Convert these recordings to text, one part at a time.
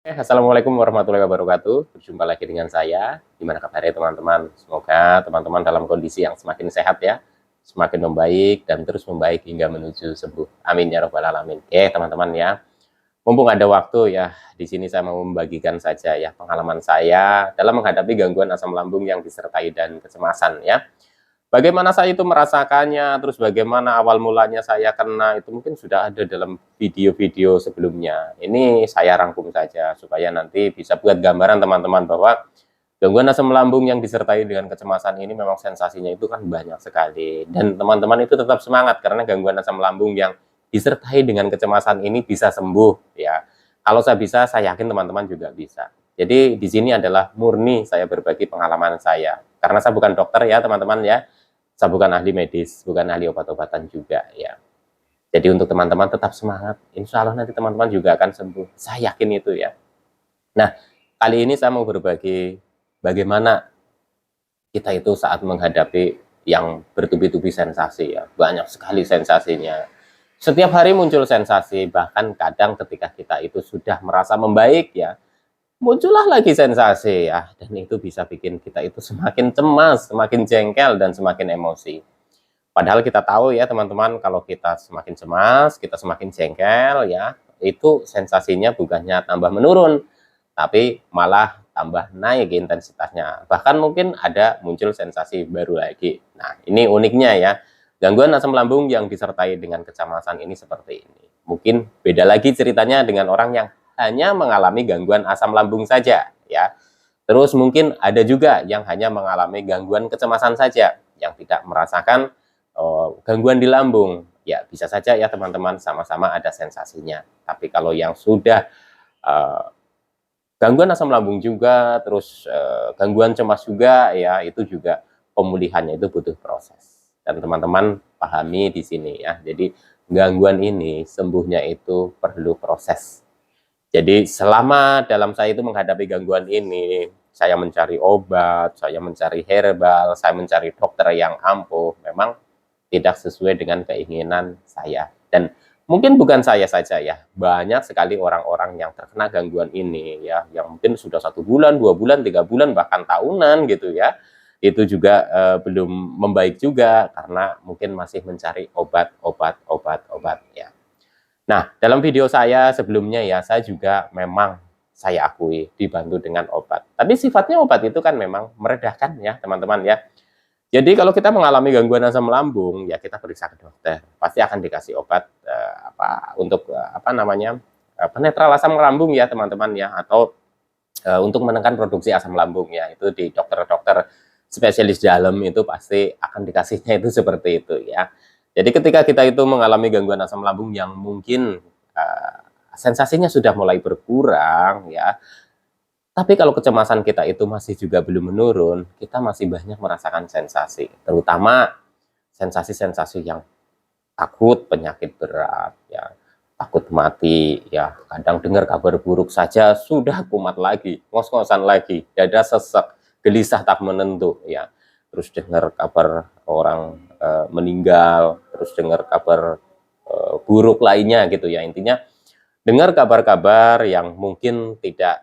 Assalamualaikum warahmatullahi wabarakatuh. Berjumpa lagi dengan saya. Gimana kabarnya teman-teman? Semoga teman-teman dalam kondisi yang semakin sehat ya, semakin membaik dan terus membaik hingga menuju sembuh. Amin ya robbal alamin. Oke teman-teman ya, mumpung ada waktu ya, di sini saya mau membagikan saja ya pengalaman saya dalam menghadapi gangguan asam lambung yang disertai dan kecemasan ya. Bagaimana saya itu merasakannya, terus bagaimana awal mulanya saya kena, itu mungkin sudah ada dalam video-video sebelumnya. Ini saya rangkum saja, supaya nanti bisa buat gambaran teman-teman bahwa gangguan asam lambung yang disertai dengan kecemasan ini memang sensasinya itu kan banyak sekali. Dan teman-teman itu tetap semangat, karena gangguan asam lambung yang disertai dengan kecemasan ini bisa sembuh ya. Kalau saya bisa, saya yakin teman-teman juga bisa. Jadi di sini adalah murni saya berbagi pengalaman saya. Karena saya bukan dokter ya teman-teman ya, saya bukan ahli medis, bukan ahli obat-obatan juga ya. Jadi untuk teman-teman tetap semangat, insya Allah nanti teman-teman juga akan sembuh. Saya yakin itu ya. Nah, kali ini saya mau berbagi bagaimana kita itu saat menghadapi yang bertubi-tubi sensasi ya. Banyak sekali sensasinya. Setiap hari muncul sensasi, bahkan kadang ketika kita itu sudah merasa membaik ya, muncullah lagi sensasi ya, dan itu bisa bikin kita itu semakin cemas, semakin jengkel, dan semakin emosi. Padahal kita tahu ya teman-teman, kalau kita semakin cemas, kita semakin jengkel ya, itu sensasinya bukannya tambah menurun, tapi malah tambah naik intensitasnya. Bahkan mungkin ada muncul sensasi baru lagi. Nah, ini uniknya ya. Gangguan asam lambung yang disertai dengan kecemasan ini seperti ini. Mungkin beda lagi ceritanya dengan orang yang hanya mengalami gangguan asam lambung saja ya. Terus mungkin ada juga yang hanya mengalami gangguan kecemasan saja, yang tidak merasakan gangguan di lambung. Ya bisa saja ya teman-teman, sama-sama ada sensasinya. Tapi kalau yang sudah gangguan asam lambung juga, terus gangguan cemas juga ya, itu juga pemulihannya itu butuh proses. Dan teman-teman pahami di sini ya. Jadi gangguan ini sembuhnya itu perlu proses. Jadi selama dalam saya itu menghadapi gangguan ini, saya mencari obat, saya mencari herbal, saya mencari dokter yang ampuh, memang tidak sesuai dengan keinginan saya. Dan mungkin bukan saya saja ya, banyak sekali orang-orang yang terkena gangguan ini ya, yang mungkin sudah 1 bulan, 2 bulan, 3 bulan, bahkan tahunan gitu ya. Itu juga belum membaik juga, karena mungkin masih mencari obat ya. Nah, dalam video saya sebelumnya ya, saya juga memang saya akui dibantu dengan obat. Tapi sifatnya obat itu kan memang meredakan ya, teman-teman ya. Jadi kalau kita mengalami gangguan asam lambung, ya kita periksa ke dokter. Pasti akan dikasih obat untuk penetral asam lambung ya, teman-teman ya, atau untuk menekan produksi asam lambung ya. Itu di dokter-dokter spesialis dalam itu pasti akan dikasihnya itu seperti itu ya. Jadi ketika kita itu mengalami gangguan asam lambung yang mungkin sensasinya sudah mulai berkurang ya, tapi kalau kecemasan kita itu masih juga belum menurun, kita masih banyak merasakan sensasi, terutama sensasi-sensasi yang takut penyakit berat ya, takut mati ya, kadang dengar kabar buruk saja sudah kumat lagi, ngos-ngosan lagi, dada sesek, gelisah tak menentu ya. Terus dengar kabar orang meninggal, terus dengar kabar buruk lainnya gitu ya. Intinya dengar kabar-kabar yang mungkin tidak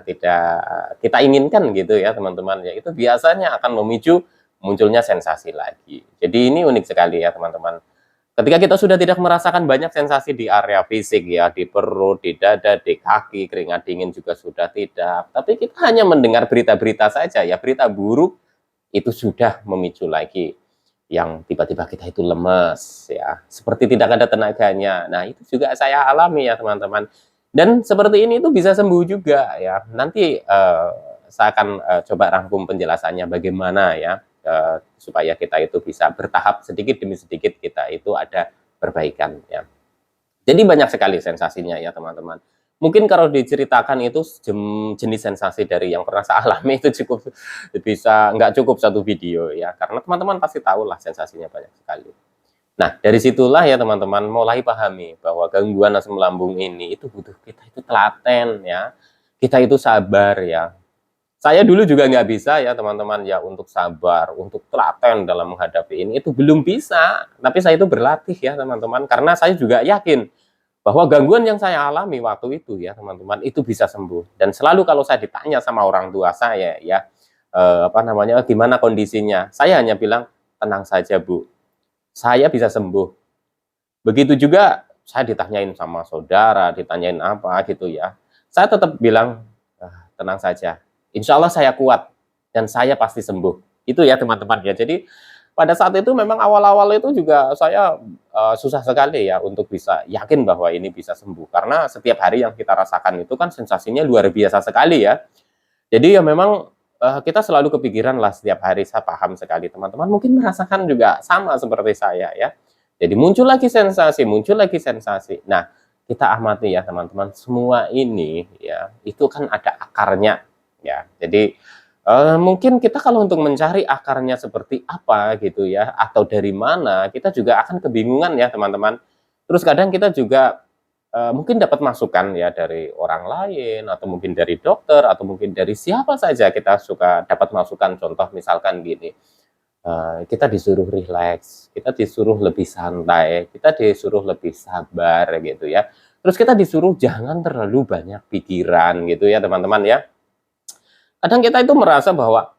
tidak kita inginkan gitu ya teman-teman ya, itu biasanya akan memicu munculnya sensasi lagi. Jadi ini unik sekali ya teman-teman. Ketika kita sudah tidak merasakan banyak sensasi di area fisik ya, di perut, di dada, di kaki, keringat dingin juga sudah tidak, tapi kita hanya mendengar berita-berita saja ya, berita buruk, itu sudah memicu lagi yang tiba-tiba kita itu lemes ya, seperti tidak ada tenaganya. Nah, itu juga saya alami ya teman-teman. Dan seperti ini itu bisa sembuh juga ya. Nanti saya akan coba rangkum penjelasannya bagaimana ya, supaya kita itu bisa bertahap sedikit demi sedikit kita itu ada perbaikan ya. Jadi banyak sekali sensasinya ya teman-teman. Mungkin kalau diceritakan itu jenis sensasi dari yang pernah saya alami itu cukup bisa nggak cukup satu video ya, karena teman-teman pasti tahu lah sensasinya banyak sekali. Nah, dari situlah ya teman-teman mulai pahami bahwa gangguan asam lambung ini itu butuh kita itu telaten ya, kita itu sabar ya. Saya dulu juga nggak bisa ya teman-teman ya, untuk sabar, untuk telaten dalam menghadapi ini, itu belum bisa. Tapi saya itu berlatih ya teman-teman, karena saya juga yakin bahwa gangguan yang saya alami waktu itu ya teman-teman, itu bisa sembuh. Dan selalu kalau saya ditanya sama orang tua saya ya, apa namanya, gimana kondisinya, saya hanya bilang, tenang saja Bu, saya bisa sembuh. Begitu juga saya ditanyain sama saudara, ditanyain apa gitu ya, saya tetap bilang, tenang saja, insya Allah saya kuat dan saya pasti sembuh. Itu ya teman-teman ya. Jadi pada saat itu memang awal-awal itu juga saya susah sekali ya untuk bisa yakin bahwa ini bisa sembuh. Karena setiap hari yang kita rasakan itu kan sensasinya luar biasa sekali ya. Jadi ya memang kita selalu kepikiran lah setiap hari, saya paham sekali teman-teman mungkin merasakan juga sama seperti saya ya. Jadi muncul lagi sensasi, muncul lagi sensasi. Nah, kita amati ya teman-teman, semua ini ya itu kan ada akarnya ya. Jadi mungkin kita kalau untuk mencari akarnya seperti apa gitu ya, atau dari mana, kita juga akan kebingungan ya teman-teman. Terus kadang kita juga mungkin dapat masukan ya dari orang lain, atau mungkin dari dokter, atau mungkin dari siapa saja kita suka dapat masukan. Contoh misalkan gini, kita disuruh rileks, kita disuruh lebih santai, kita disuruh lebih sabar gitu ya. Terus kita disuruh jangan terlalu banyak pikiran gitu ya teman-teman ya. Kadang kita itu merasa bahwa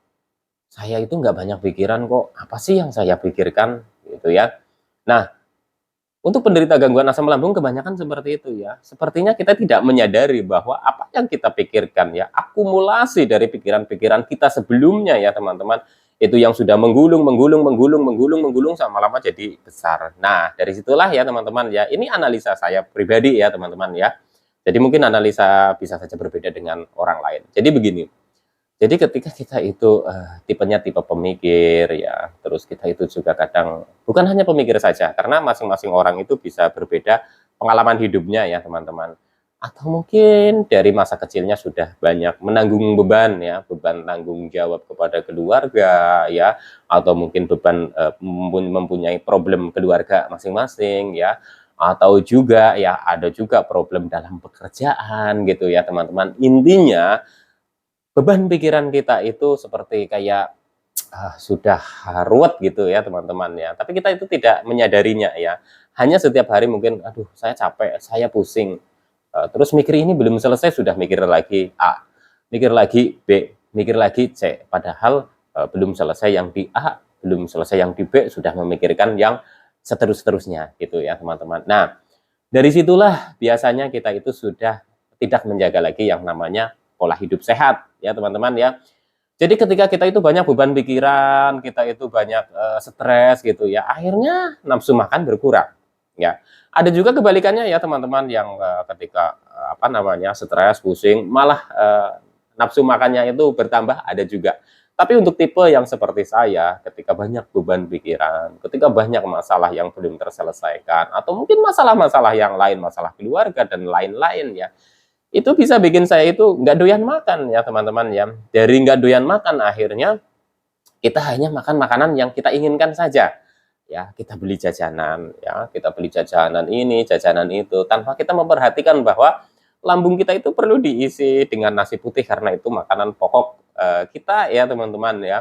saya itu nggak banyak pikiran kok, apa sih yang saya pikirkan gitu ya. Nah, untuk penderita gangguan asam lambung kebanyakan seperti itu ya. Sepertinya kita tidak menyadari bahwa apa yang kita pikirkan ya, akumulasi dari pikiran-pikiran kita sebelumnya ya teman-teman, itu yang sudah menggulung, menggulung, menggulung, menggulung, menggulung sama lama jadi besar. Nah, dari situlah ya teman-teman ya, ini analisa saya pribadi ya teman-teman ya. Jadi mungkin analisa bisa saja berbeda dengan orang lain. Jadi begini, jadi ketika kita itu tipenya tipe pemikir ya, terus kita itu juga kadang bukan hanya pemikir saja, karena masing-masing orang itu bisa berbeda pengalaman hidupnya ya teman-teman. Atau mungkin dari masa kecilnya sudah banyak menanggung beban ya, beban tanggung jawab kepada keluarga ya, atau mungkin beban mempunyai problem keluarga masing-masing ya, atau juga ya ada juga problem dalam pekerjaan gitu ya teman-teman. Intinya beban pikiran kita itu seperti kayak sudah ruwet gitu ya teman-teman ya. Tapi kita itu tidak menyadarinya ya. Hanya setiap hari mungkin, aduh saya capek, saya pusing. Terus mikir ini belum selesai sudah mikir lagi A, mikir lagi B, mikir lagi C. Padahal belum selesai yang di A, belum selesai yang di B, sudah memikirkan yang seterus-terusnya gitu ya teman-teman. Nah, dari situlah biasanya kita itu sudah tidak menjaga lagi yang namanya pola hidup sehat ya teman-teman ya. Jadi ketika kita itu banyak beban pikiran, kita itu banyak stres gitu ya, akhirnya nafsu makan berkurang ya. Ada juga kebalikannya ya teman-teman yang ketika apa namanya stres, pusing, malah nafsu makannya itu bertambah, ada juga. Tapi untuk tipe yang seperti saya, ketika banyak beban pikiran, ketika banyak masalah yang belum terselesaikan, atau mungkin masalah-masalah yang lain, masalah keluarga dan lain-lain ya, itu bisa bikin saya itu nggak doyan makan ya teman-teman ya. Dari nggak doyan makan akhirnya kita hanya makan makanan yang kita inginkan saja. Ya, kita beli jajanan ya, kita beli jajanan ini, jajanan itu tanpa kita memperhatikan bahwa lambung kita itu perlu diisi dengan nasi putih karena itu makanan pokok kita ya teman-teman ya.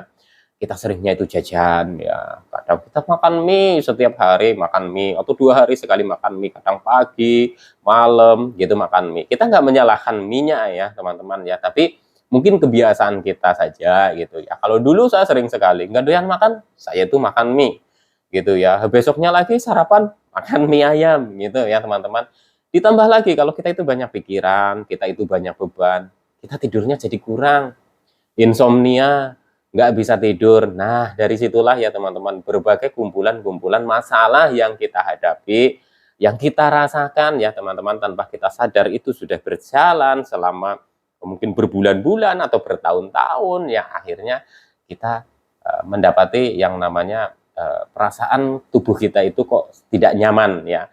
Kita seringnya itu jajan ya, kadang kita makan mie setiap hari, makan mie atau 2 hari sekali makan mie, kadang pagi, malam gitu makan mie. Kita nggak menyalahkan mie-nya ya teman-teman ya, tapi mungkin kebiasaan kita saja gitu ya. Kalau dulu saya sering sekali nggak doyan makan, saya itu makan mie gitu ya. Besoknya lagi sarapan makan mie ayam gitu ya teman-teman. Ditambah lagi kalau kita itu banyak pikiran, kita itu banyak beban, kita tidurnya jadi kurang, insomnia, nggak bisa tidur. Nah, dari situlah ya teman-teman, berbagai kumpulan-kumpulan masalah yang kita hadapi, yang kita rasakan ya teman-teman, tanpa kita sadar itu sudah berjalan selama mungkin berbulan-bulan atau bertahun-tahun, ya akhirnya kita mendapati yang namanya perasaan tubuh kita itu kok tidak nyaman ya.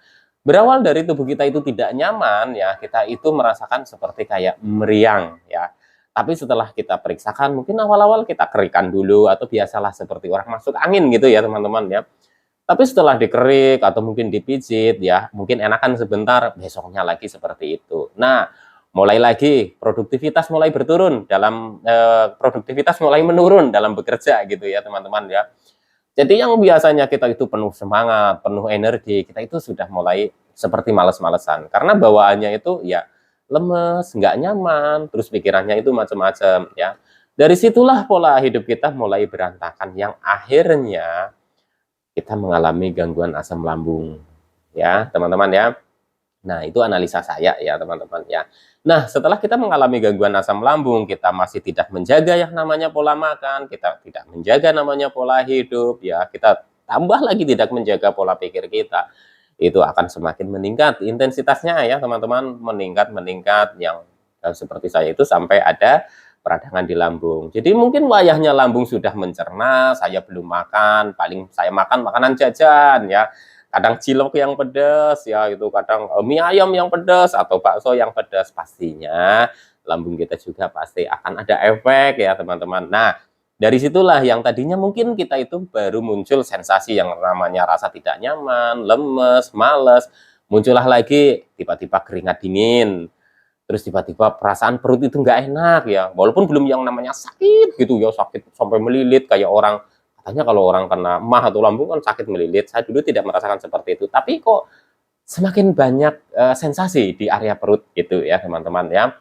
Berawal dari tubuh kita itu tidak nyaman ya, kita itu merasakan seperti kayak meriang ya. Tapi setelah kita periksakan, mungkin awal-awal kita keringkan dulu, atau biasalah seperti orang masuk angin gitu ya teman-teman ya. Tapi setelah dikerik atau mungkin dipijit ya, mungkin enakan sebentar, besoknya lagi seperti itu. Nah, mulai lagi produktivitas mulai berturun dalam produktivitas mulai menurun dalam bekerja gitu ya teman-teman ya. Jadi yang biasanya kita itu penuh semangat, penuh energi, kita itu sudah mulai seperti males-malesan. Karena bawaannya itu ya lemes, nggak nyaman, terus pikirannya itu macam-macam ya. Dari situlah pola hidup kita mulai berantakan yang akhirnya kita mengalami gangguan asam lambung. Ya, teman-teman ya. Nah, itu analisa saya ya, teman-teman ya. Nah, setelah kita mengalami gangguan asam lambung, kita masih tidak menjaga yang namanya pola makan, kita tidak menjaga namanya pola hidup, ya, kita tambah lagi tidak menjaga pola pikir kita, itu akan semakin meningkat intensitasnya ya, teman-teman, meningkat yang seperti saya itu sampai ada peradangan di lambung. Jadi mungkin wayahnya lambung sudah mencerna, saya belum makan, paling saya makan makanan jajan ya, kadang cilok yang pedas ya, itu kadang mie ayam yang pedas atau bakso yang pedas, pastinya lambung kita juga pasti akan ada efek ya, teman-teman. Nah, dari situlah yang tadinya mungkin kita itu baru muncul sensasi yang namanya rasa tidak nyaman, lemes, males, muncullah lagi tiba-tiba keringat dingin, terus tiba-tiba perasaan perut itu nggak enak ya, walaupun belum yang namanya sakit gitu ya, sakit sampai melilit kayak orang, katanya kalau orang kena mah atau lambung kan sakit melilit. Saya dulu tidak merasakan seperti itu, tapi kok semakin banyak sensasi di area perut gitu ya, teman-teman ya.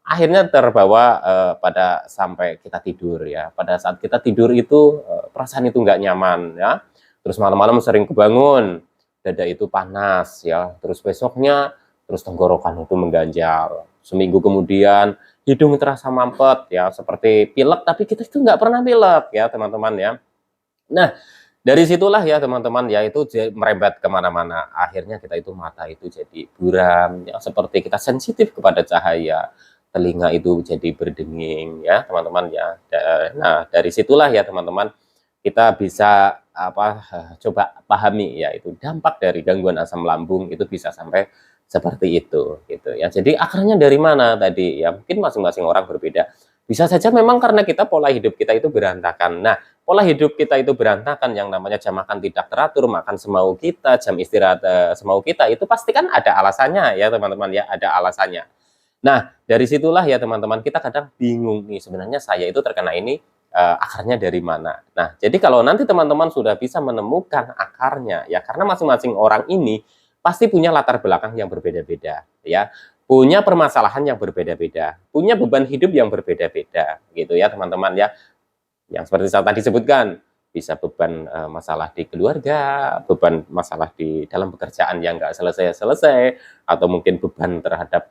Akhirnya terbawa pada sampai kita tidur ya. Pada saat kita tidur itu perasaan itu nggak nyaman ya. Terus malam-malam sering kebangun, dada itu panas ya. Terus besoknya terus tenggorokan itu mengganjal. Seminggu kemudian hidung terasa mampet ya, seperti pilek, tapi kita itu nggak pernah pilek ya, teman-teman ya. Nah, dari situlah ya, teman-teman ya, itu merembet kemana-mana. Akhirnya kita itu mata itu jadi buram ya, seperti kita sensitif kepada cahaya, telinga itu jadi berdenging ya, teman-teman ya. Nah, dari situlah ya, teman-teman, kita bisa coba pahami ya, itu dampak dari gangguan asam lambung itu bisa sampai seperti itu gitu ya. Jadi akarnya dari mana tadi ya, mungkin masing-masing orang berbeda. Bisa saja memang karena kita pola hidup kita itu berantakan. Nah, pola hidup kita itu berantakan, yang namanya jam makan tidak teratur, makan semau kita, jam istirahat semau kita, itu pasti kan ada alasannya ya, teman-teman ya, ada alasannya. Nah, dari situlah ya, teman-teman, kita kadang bingung nih, sebenarnya saya itu terkena ini akarnya dari mana. Nah, jadi kalau nanti teman-teman sudah bisa menemukan akarnya ya, karena masing-masing orang ini pasti punya latar belakang yang berbeda-beda ya, punya permasalahan yang berbeda-beda, punya beban hidup yang berbeda-beda gitu ya, teman-teman ya. Yang seperti saya tadi sebutkan, bisa beban masalah di keluarga, beban masalah di dalam pekerjaan yang nggak selesai-selesai, atau mungkin beban terhadap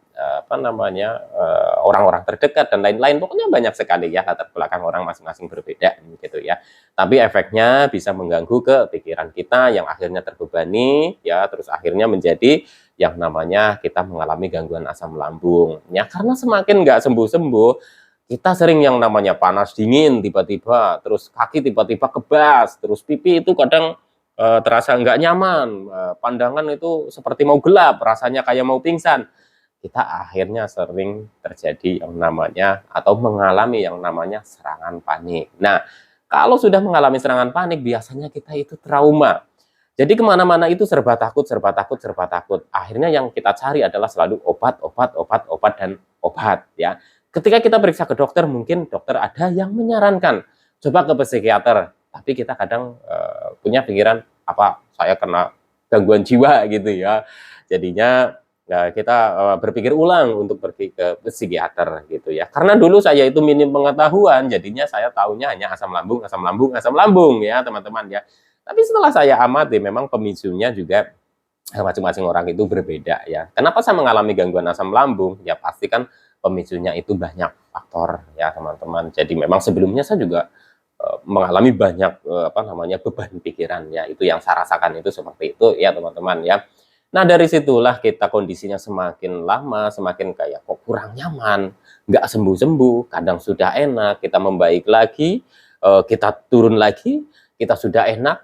orang-orang terdekat dan lain-lain. Pokoknya banyak sekali ya, latar belakang orang masing-masing berbeda gitu ya. Tapi efeknya bisa mengganggu ke pikiran kita yang akhirnya terbebani ya, terus akhirnya menjadi yang namanya kita mengalami gangguan asam lambung. Ya karena semakin nggak sembuh-sembuh, kita sering yang namanya panas dingin tiba-tiba, terus kaki tiba-tiba kebas, terus pipi itu kadang terasa nggak nyaman, pandangan itu seperti mau gelap, rasanya kayak mau pingsan. Kita akhirnya sering terjadi yang namanya atau mengalami yang namanya serangan panik. Nah, kalau sudah mengalami serangan panik, biasanya kita itu trauma. Jadi kemana-mana itu serba takut, serba takut, serba takut. Akhirnya yang kita cari adalah selalu obat, obat, obat, obat, dan obat ya. Ketika kita periksa ke dokter, mungkin dokter ada yang menyarankan coba ke psikiater, tapi kita kadang punya pikiran apa saya kena gangguan jiwa gitu ya. Jadinya kita berpikir ulang untuk pergi ke psikiater gitu ya. Karena dulu saya itu minim pengetahuan, jadinya saya tahunya hanya asam lambung, asam lambung, asam lambung ya, teman-teman ya. Tapi setelah saya amati, memang pemicunya juga masing-masing orang itu berbeda ya. Kenapa saya mengalami gangguan asam lambung? Ya pasti kan pemicunya itu banyak faktor ya, teman-teman. Jadi memang sebelumnya saya juga mengalami banyak beban pikiran ya. Itu yang saya rasakan itu seperti itu ya, teman-teman ya. Nah, dari situlah kita kondisinya semakin lama semakin kayak kok kurang nyaman, nggak sembuh-sembuh, kadang sudah enak, kita membaik lagi, kita turun lagi, kita sudah enak,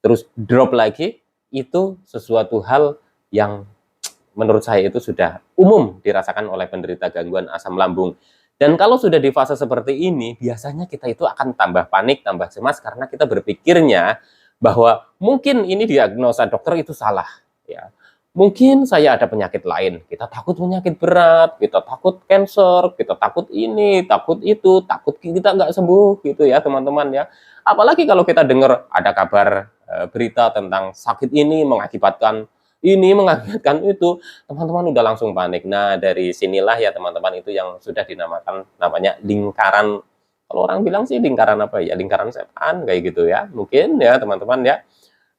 terus drop lagi. Itu sesuatu hal yang menurut saya itu sudah umum dirasakan oleh penderita gangguan asam lambung. Dan kalau sudah di fase seperti ini, biasanya kita itu akan tambah panik, tambah cemas, karena kita berpikirnya bahwa mungkin ini diagnosa dokter itu salah ya. Mungkin saya ada penyakit lain, kita takut penyakit berat, kita takut cancer, kita takut ini, takut itu, takut kita nggak sembuh gitu ya teman-teman ya. Apalagi kalau kita dengar ada kabar berita tentang sakit ini mengakibatkan itu, teman-teman udah langsung panik. Nah, dari sinilah ya teman-teman itu yang sudah dinamakan namanya lingkaran, kalau orang bilang sih lingkaran apa ya, lingkaran setan kayak gitu ya. Mungkin ya teman-teman ya.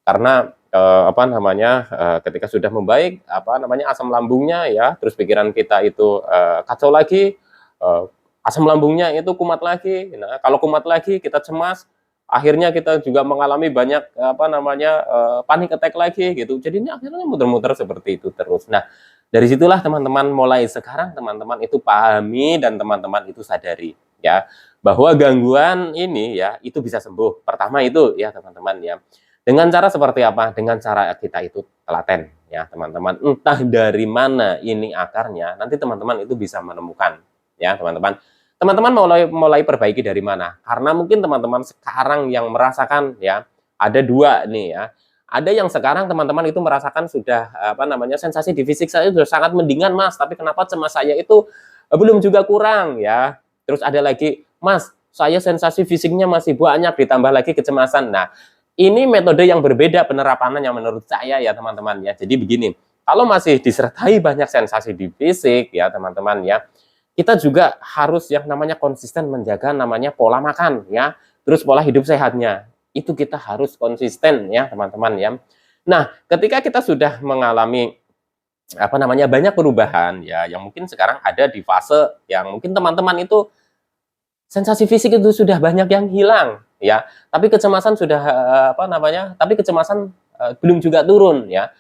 Karena apa namanya, ketika sudah membaik apa namanya asam lambungnya ya, terus pikiran kita itu kacau lagi, asam lambungnya itu kumat lagi. Nah, kalau kumat lagi kita cemas, akhirnya kita juga mengalami banyak apa namanya panic attack lagi gitu. Jadinya akhirnya muter-muter seperti itu terus. Nah, dari situlah teman-teman mulai sekarang teman-teman itu pahami dan teman-teman itu sadari ya bahwa gangguan ini ya itu bisa sembuh. Pertama itu ya teman-teman ya. Dengan cara seperti apa? Dengan cara kita itu telaten ya teman-teman. Entah dari mana ini akarnya, nanti teman-teman itu bisa menemukan ya teman-teman. Teman-teman mulai perbaiki dari mana? Karena mungkin teman-teman sekarang yang merasakan ya, ada dua nih ya. Ada yang sekarang teman-teman itu merasakan sudah apa namanya sensasi di fisik saya sudah sangat mendingan Mas, tapi kenapa cemas saya itu belum juga kurang ya. Terus ada lagi, Mas, saya sensasi fisiknya masih banyak ditambah lagi kecemasan. Nah, ini metode yang berbeda penerapannya menurut saya ya teman-teman ya. Jadi begini, kalau masih disertai banyak sensasi di fisik ya teman-teman ya, kita juga harus yang namanya konsisten menjaga namanya pola makan ya, terus pola hidup sehatnya. Itu kita harus konsisten ya, teman-teman ya. Nah, ketika kita sudah mengalami apa namanya banyak perubahan ya, yang mungkin sekarang ada di fase yang mungkin teman-teman itu sensasi fisik itu sudah banyak yang hilang ya, tapi kecemasan sudah apa namanya? Tapi kecemasan belum juga turun ya.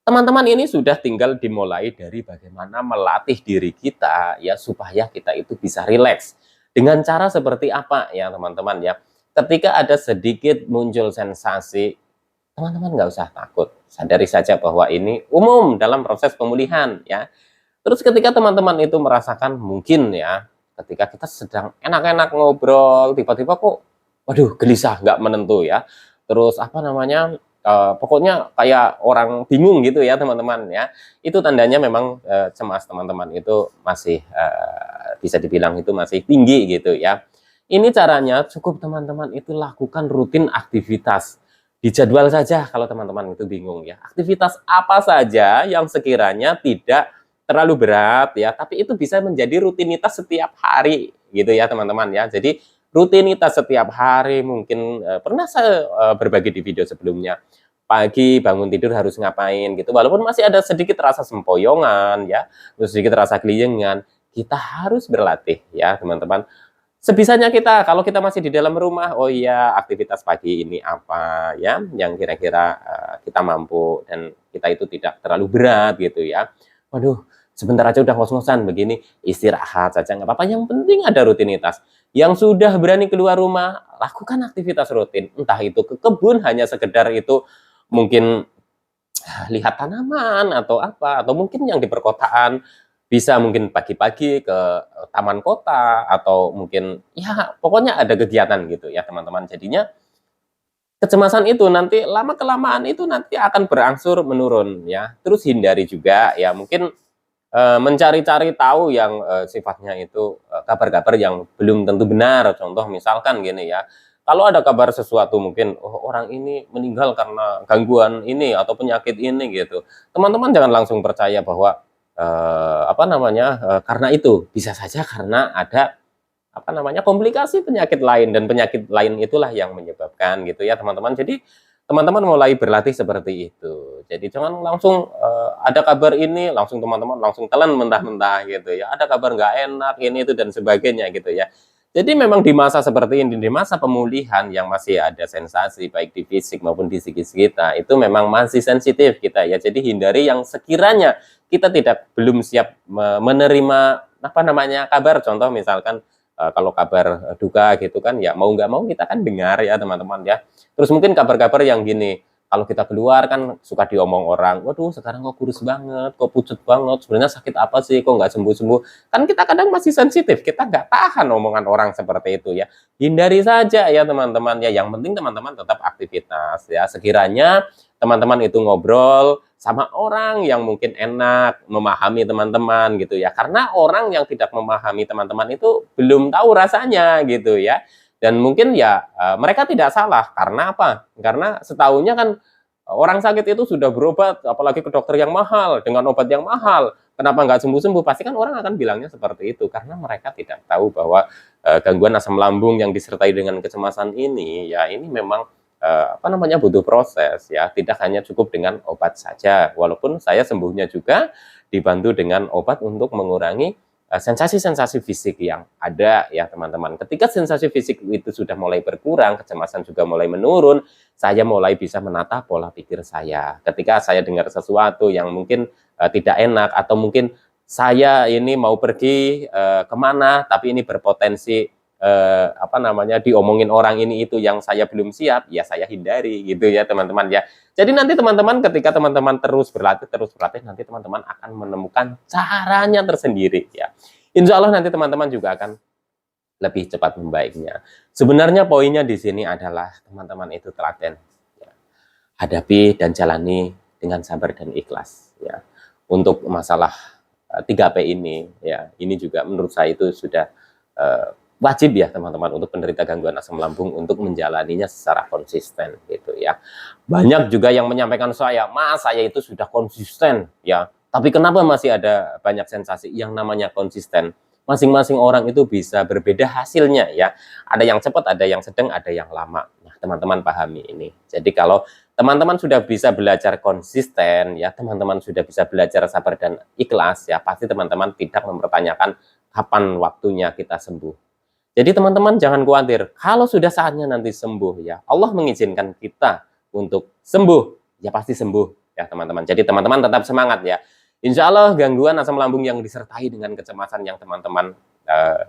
Teman-teman ini sudah tinggal dimulai dari bagaimana melatih diri kita ya supaya kita itu bisa rileks. Dengan cara seperti apa ya teman-teman ya. Ketika ada sedikit muncul sensasi, teman-teman nggak usah takut. Sadari saja bahwa ini umum dalam proses pemulihan ya. Terus ketika teman-teman itu merasakan mungkin ya, ketika kita sedang enak-enak ngobrol, tiba-tiba kok, waduh gelisah, nggak menentu ya. Terus apa namanya, pokoknya kayak orang bingung gitu ya teman-teman ya. Itu tandanya memang cemas teman-teman itu masih bisa dibilang itu masih tinggi gitu ya. Ini caranya cukup teman-teman itu lakukan rutin aktivitas. Dijadwal saja kalau teman-teman itu bingung ya. Aktivitas apa saja yang sekiranya tidak terlalu berat ya, tapi itu bisa menjadi rutinitas setiap hari gitu ya teman-teman ya. Jadi rutinitas setiap hari mungkin pernah saya berbagi di video sebelumnya. Pagi bangun tidur harus ngapain gitu. Walaupun masih ada sedikit rasa sempoyongan ya, sedikit rasa keliengan, kita harus berlatih ya teman-teman. Sebisanya kita, kalau kita masih di dalam rumah, oh iya aktivitas pagi ini apa ya, yang kira-kira kita mampu dan kita itu tidak terlalu berat gitu ya. Waduh, sebentar aja udah ngos-ngosan begini, istirahat saja nggak apa-apa, yang penting ada rutinitas. Yang sudah berani keluar rumah, lakukan aktivitas rutin. Entah itu ke kebun, hanya sekedar itu mungkin lihat tanaman atau apa, atau mungkin yang di perkotaan, bisa mungkin pagi-pagi ke taman kota atau mungkin ya pokoknya ada kegiatan gitu ya teman-teman. Jadinya kecemasan itu nanti lama kelamaan itu nanti akan berangsur menurun ya. Terus hindari juga ya mungkin mencari-cari tahu yang sifatnya itu kabar-kabar yang belum tentu benar. Contoh misalkan gini ya, kalau ada kabar sesuatu mungkin oh, orang ini meninggal karena gangguan ini atau penyakit ini gitu. Teman-teman jangan langsung percaya bahwa apa namanya karena itu bisa saja karena ada apa namanya komplikasi penyakit lain dan penyakit lain itulah yang menyebabkan gitu ya teman-teman. Jadi teman-teman mulai berlatih seperti itu. Jadi jangan langsung ada kabar ini langsung teman-teman langsung telan mentah-mentah gitu ya. Ada kabar nggak enak ini itu dan sebagainya gitu ya. Jadi memang di masa seperti ini, di masa pemulihan yang masih ada sensasi baik di fisik maupun di psikis kita, itu memang masih sensitif kita ya. Jadi hindari yang sekiranya kita belum siap menerima apa namanya kabar. Contoh misalkan kalau kabar duka gitu kan ya mau nggak mau kita kan dengar ya teman-teman ya. Terus mungkin kabar-kabar yang gini, kalau kita keluar kan suka diomong orang, waduh sekarang kok kurus banget, kok pucat banget, sebenarnya sakit apa sih, kok nggak sembuh-sembuh. Kan kita kadang masih sensitif, kita nggak tahan omongan orang seperti itu ya. Hindari saja ya teman-teman ya, yang penting teman-teman tetap aktivitas ya. Sekiranya teman-teman itu ngobrol sama orang yang mungkin enak memahami teman-teman gitu ya. Karena orang yang tidak memahami teman-teman itu belum tahu rasanya gitu ya. Dan mungkin ya mereka tidak salah. Karena apa? Karena setahunya kan orang sakit itu sudah berobat, apalagi ke dokter yang mahal, dengan obat yang mahal. Kenapa nggak sembuh-sembuh? Pasti kan orang akan bilangnya seperti itu. Karena mereka tidak tahu bahwa gangguan asam lambung yang disertai dengan kecemasan ini, ya ini memang butuh proses ya, tidak hanya cukup dengan obat saja. Walaupun saya sembuhnya juga dibantu dengan obat untuk mengurangi sensasi-sensasi fisik yang ada ya teman-teman. Ketika sensasi fisik itu sudah mulai berkurang, kecemasan juga mulai menurun, saya mulai bisa menata pola pikir saya. Ketika saya dengar sesuatu yang mungkin tidak enak, atau mungkin saya ini mau pergi kemana, tapi ini berpotensi diomongin orang ini itu yang saya belum siap, ya saya hindari gitu ya teman-teman ya. Jadi nanti teman-teman ketika teman-teman terus berlatih, nanti teman-teman akan menemukan caranya tersendiri ya. Insya Allah nanti teman-teman juga akan lebih cepat membaiknya. Sebenarnya poinnya di sini adalah teman-teman itu telaten ya. Hadapi dan jalani dengan sabar dan ikhlas ya. Untuk masalah 3P ini ya, ini juga menurut saya itu sudah wajib ya teman-teman untuk penderita gangguan asam lambung untuk menjalaninya secara konsisten gitu ya. Banyak juga yang menyampaikan saya, "Mas, saya itu sudah konsisten ya, tapi kenapa masih ada banyak sensasi?" Yang namanya konsisten, masing-masing orang itu bisa berbeda hasilnya ya. Ada yang cepat, ada yang sedang, ada yang lama. Nah, teman-teman pahami ini. Jadi kalau teman-teman sudah bisa belajar konsisten ya, teman-teman sudah bisa belajar sabar dan ikhlas ya, pasti teman-teman tidak mempertanyakan kapan waktunya kita sembuh. Jadi teman-teman jangan khawatir, kalau sudah saatnya nanti sembuh ya, Allah mengizinkan kita untuk sembuh, ya pasti sembuh ya teman-teman. Jadi teman-teman tetap semangat ya. Insya Allah gangguan asam lambung yang disertai dengan kecemasan yang teman-teman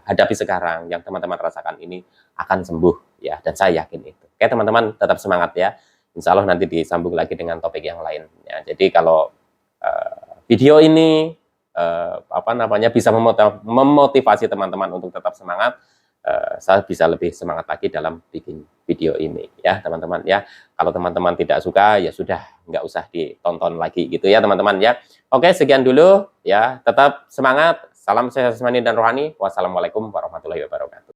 hadapi sekarang, yang teman-teman rasakan ini akan sembuh ya, dan saya yakin itu. Oke teman-teman, tetap semangat ya. Insya Allah nanti disambung lagi dengan topik yang lain ya. Jadi kalau video ini bisa memotivasi teman-teman untuk tetap semangat, saya bisa lebih semangat lagi dalam bikin video ini ya teman-teman ya. Kalau teman-teman tidak suka ya sudah, nggak usah ditonton lagi gitu ya teman-teman ya. Oke, sekian dulu ya, tetap semangat, salam sehat jasmani dan rohani. Wassalamualaikum warahmatullahi wabarakatuh.